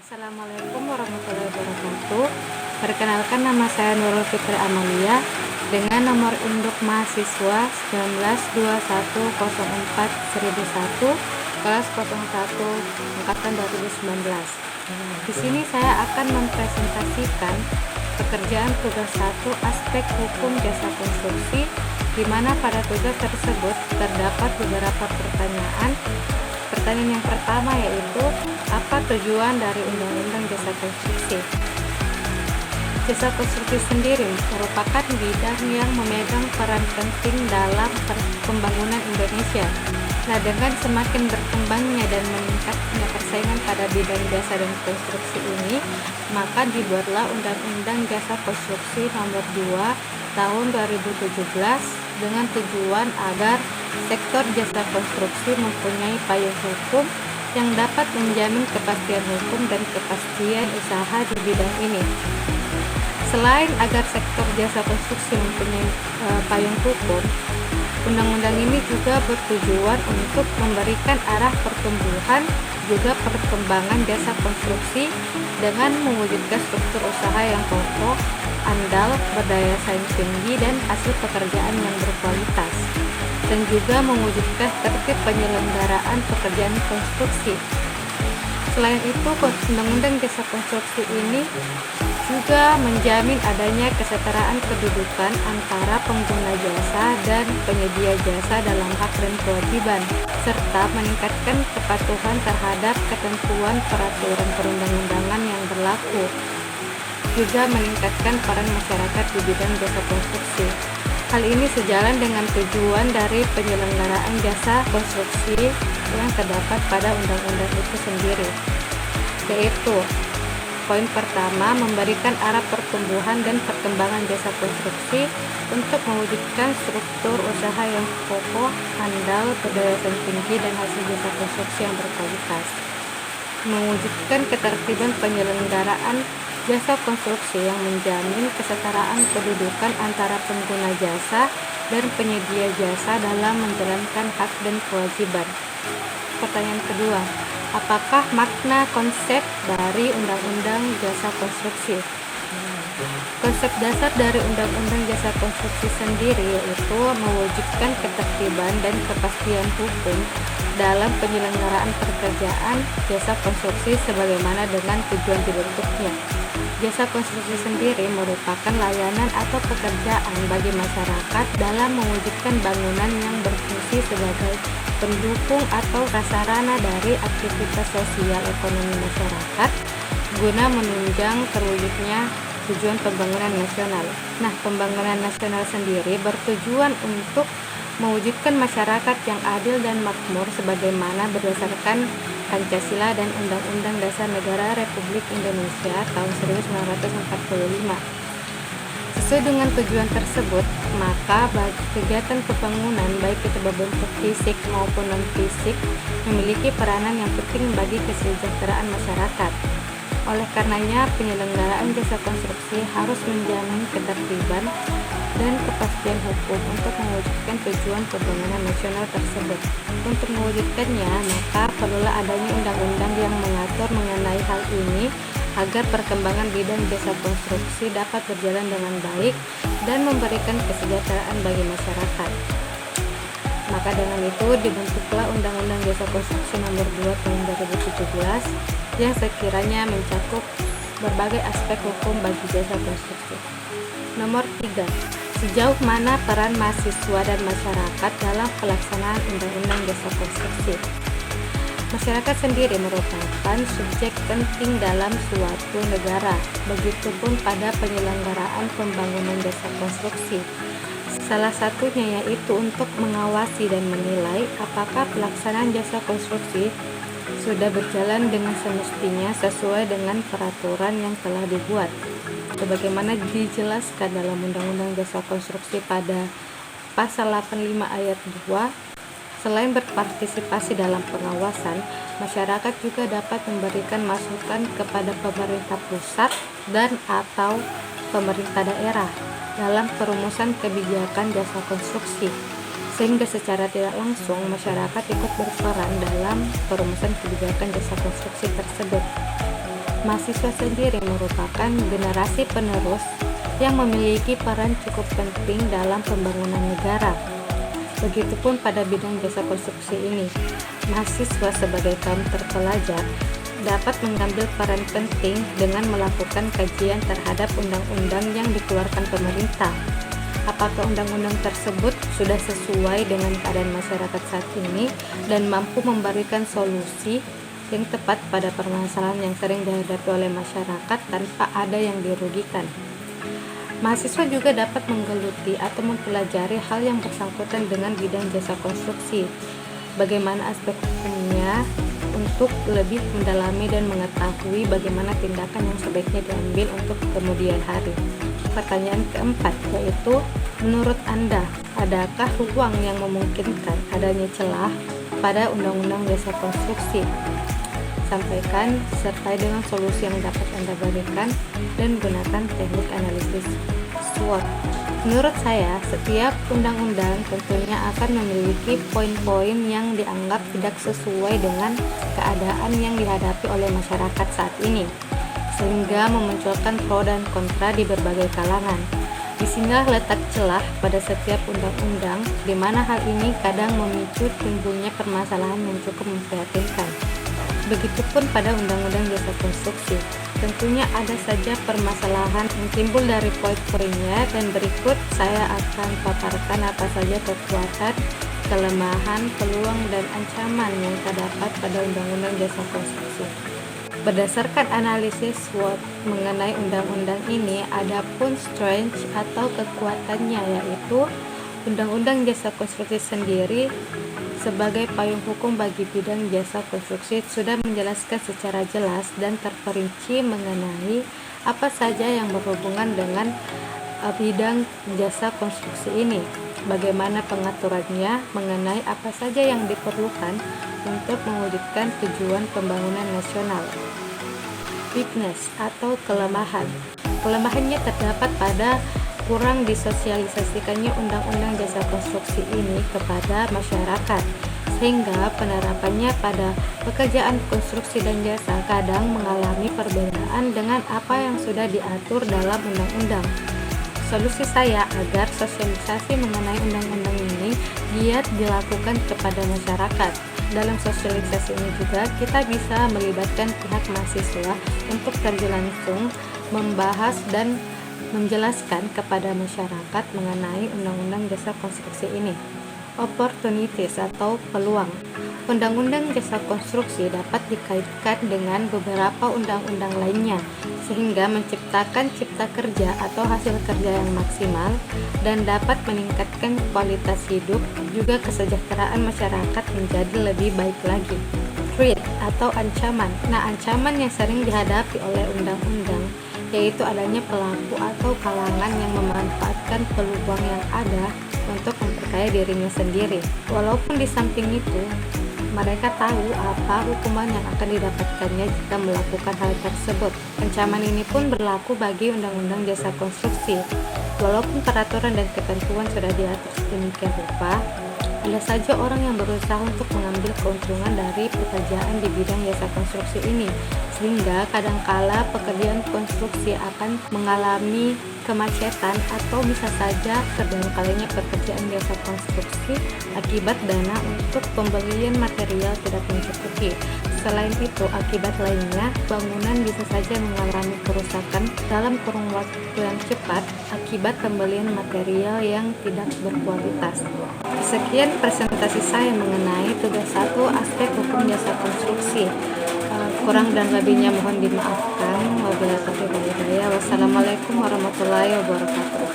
Assalamualaikum warahmatullahi wabarakatuh. Perkenalkan, nama saya Nurul Fitri Amalia dengan nomor induk mahasiswa 192104-1001 kelas 01 angkatan 2019. Di sini saya akan mempresentasikan pekerjaan tugas 1 aspek hukum jasa konstruksi, di mana pada tugas tersebut terdapat beberapa pertanyaan. Pertanyaan yang pertama yaitu, apa tujuan dari Undang-Undang Jasa Konstruksi? Jasa konstruksi sendiri merupakan bidang yang memegang peran penting dalam pembangunan Indonesia. Nah, dengan semakin berkembangnya dan meningkatnya persaingan pada bidang jasa dan konstruksi ini, maka dibuatlah Undang-Undang Jasa Konstruksi Nomor 2 Tahun 2017 dengan tujuan agar sektor jasa konstruksi mempunyai payung hukum yang dapat menjamin kepastian hukum dan kepastian usaha di bidang ini. Selain agar sektor jasa konstruksi mempunyai payung hukum, undang-undang ini juga bertujuan untuk memberikan arah pertumbuhan juga perkembangan jasa konstruksi dengan mewujudkan struktur usaha yang kokoh, andal, berdaya saing tinggi, dan hasil pekerjaan yang berkualitas, dan juga mewujudkan tertib penyelenggaraan pekerjaan konstruksi. Selain itu, Undang-Undang Jasa Konstruksi ini juga menjamin adanya kesetaraan kedudukan antara pengguna jasa dan penyedia jasa dalam hak dan kewajiban, serta meningkatkan kepatuhan terhadap ketentuan peraturan perundang-undangan yang berlaku. Juga meningkatkan peran masyarakat di bidang jasa konstruksi. Hal ini sejalan dengan tujuan dari penyelenggaraan jasa konstruksi yang terdapat pada undang-undang itu sendiri, yaitu poin pertama, memberikan arah pertumbuhan dan perkembangan jasa konstruksi untuk mewujudkan struktur usaha yang kokoh, andal, berdaya saing tinggi, dan hasil jasa konstruksi yang berkualitas. Mewujudkan ketertiban penyelenggaraan jasa konstruksi yang menjamin kesetaraan kedudukan antara pengguna jasa dan penyedia jasa dalam menjalankan hak dan kewajiban. Pertanyaan kedua, apakah makna konsep dari Undang-Undang Jasa Konstruksi? Konsep dasar dari Undang-Undang Jasa Konstruksi sendiri yaitu mewujudkan ketertiban dan kepastian hukum dalam penyelenggaraan pekerjaan jasa konstruksi sebagaimana dengan tujuan dibentuknya. Jasa konstruksi sendiri merupakan layanan atau pekerjaan bagi masyarakat dalam mewujudkan bangunan yang berfungsi sebagai pendukung atau prasarana dari aktivitas sosial ekonomi masyarakat guna menunjang terwujudnya tujuan pembangunan nasional. Nah, pembangunan nasional sendiri bertujuan untuk mewujudkan masyarakat yang adil dan makmur sebagaimana berdasarkan Pancasila dan Undang-Undang Dasar Negara Republik Indonesia tahun 1945. Sesuai dengan tujuan tersebut, maka bagi kegiatan pembangunan baik itu berbentuk fisik maupun non-fisik memiliki peranan yang penting bagi kesejahteraan masyarakat. Oleh karenanya, penyelenggaraan jasa konstruksi harus menjamin ketertiban dan kepastian hukum untuk mewujudkan tujuan pembangunan nasional tersebut. Untuk mewujudkannya, maka perlulah adanya undang-undang yang mengatur mengenai hal ini agar perkembangan bidang jasa konstruksi dapat berjalan dengan baik dan memberikan kesejahteraan bagi masyarakat. Maka dengan itu dibentuklah Undang-Undang Jasa Konstruksi Nomor 2 Tahun 2017 yang sekiranya mencakup berbagai aspek hukum bagi jasa konstruksi. Nomor 3. Sejauh mana peran mahasiswa dan masyarakat dalam pelaksanaan Undang-Undang Jasa Konstruksi? Masyarakat sendiri merupakan subjek penting dalam suatu negara, begitupun pada penyelenggaraan pembangunan jasa konstruksi. Salah satunya yaitu untuk mengawasi dan menilai apakah pelaksanaan jasa konstruksi sudah berjalan dengan semestinya sesuai dengan peraturan yang telah dibuat. Sebagaimana dijelaskan dalam Undang-Undang Jasa Konstruksi pada Pasal 85 Ayat 2, selain berpartisipasi dalam pengawasan, masyarakat juga dapat memberikan masukan kepada pemerintah pusat dan atau pemerintah daerah dalam perumusan kebijakan jasa konstruksi, sehingga secara tidak langsung masyarakat ikut berperan dalam perumusan kebijakan jasa konstruksi tersebut. Mahasiswa sendiri merupakan generasi penerus yang memiliki peran cukup penting dalam pembangunan negara. Begitupun pada bidang jasa konstruksi ini, mahasiswa sebagai kaum terpelajar dapat mengambil peran penting dengan melakukan kajian terhadap undang-undang yang dikeluarkan pemerintah. Apakah undang-undang tersebut sudah sesuai dengan keadaan masyarakat saat ini dan mampu memberikan solusi yang tepat pada permasalahan yang sering dihadapi oleh masyarakat tanpa ada yang dirugikan. Mahasiswa juga dapat menggeluti atau mempelajari hal yang bersangkutan dengan bidang jasa konstruksi, bagaimana aspek hukumnya untuk lebih mendalami dan mengetahui bagaimana tindakan yang sebaiknya diambil untuk kemudian hari. Pertanyaan keempat yaitu, menurut Anda, adakah ruang yang memungkinkan adanya celah pada Undang-Undang Jasa Konstruksi? Sampaikan sertai dengan solusi yang dapat Anda berikan dan gunakan teknik analisis SWOT. Menurut saya, setiap undang-undang tentunya akan memiliki poin-poin yang dianggap tidak sesuai dengan keadaan yang dihadapi oleh masyarakat saat ini, sehingga memunculkan pro dan kontra di berbagai kalangan. Disinilah letak celah pada setiap undang-undang, di mana hal ini kadang memicu timbulnya permasalahan yang cukup memprihatinkan. Begitupun pada Undang-Undang Jasa Konstruksi, tentunya ada saja permasalahan yang timbul dari poin-poinnya, dan berikut saya akan paparkan apa saja kekuatan, kelemahan, peluang, dan ancaman yang terdapat pada Undang-Undang Jasa Konstruksi. Berdasarkan analisis SWOT mengenai undang-undang ini, ada pun strength atau kekuatannya, yaitu Undang-Undang Jasa Konstruksi sendiri sebagai payung hukum bagi bidang jasa konstruksi sudah menjelaskan secara jelas dan terperinci mengenai apa saja yang berhubungan dengan bidang jasa konstruksi ini, bagaimana pengaturannya, mengenai apa saja yang diperlukan untuk mewujudkan tujuan pembangunan nasional. Weakness atau kelemahan. Kelemahannya terdapat pada kurang disosialisasikannya Undang-Undang Jasa Konstruksi ini kepada masyarakat, sehingga penerapannya pada pekerjaan konstruksi dan jasa kadang mengalami perbedaan dengan apa yang sudah diatur dalam undang-undang. Solusi saya agar sosialisasi mengenai undang-undang ini giat dilakukan kepada masyarakat. Dalam sosialisasi ini juga kita bisa melibatkan pihak mahasiswa untuk terjun langsung membahas dan menjelaskan kepada masyarakat mengenai Undang-Undang Jasa Konstruksi ini. Opportunities atau peluang. Undang-Undang Jasa Konstruksi dapat dikaitkan dengan beberapa undang-undang lainnya, sehingga menciptakan cipta kerja atau hasil kerja yang maksimal dan dapat meningkatkan kualitas hidup, juga kesejahteraan masyarakat menjadi lebih baik lagi. Threat atau ancaman. Nah, ancaman yang sering dihadapi oleh undang-undang yaitu adanya pelaku atau kalangan yang memanfaatkan peluang yang ada untuk memperkaya dirinya sendiri. Walaupun di samping itu, mereka tahu apa hukuman yang akan didapatkannya jika melakukan hal tersebut. Ancaman ini pun berlaku bagi Undang-Undang Jasa Konstruksi. Walaupun peraturan dan ketentuan sudah diatur sedemikian rupa, ada saja orang yang berusaha untuk mengambil keuntungan dari pekerjaan di bidang jasa konstruksi ini, sehingga kadangkala pekerjaan konstruksi akan mengalami kemacetan atau bisa saja terjadi kalinya pekerjaan jasa konstruksi akibat dana untuk pembelian material tidak mencukupi. Selain itu, akibat lainnya, bangunan bisa saja mengalami kerusakan dalam kurun waktu yang cepat akibat pembelian material yang tidak berkualitas. Sekian presentasi saya mengenai tugas 1 aspek hukum jasa konstruksi. Kurang dan lebihnya mohon dimaafkan. Wabillahi taufiq wal hidayah. Wassalamualaikum warahmatullahi wabarakatuh.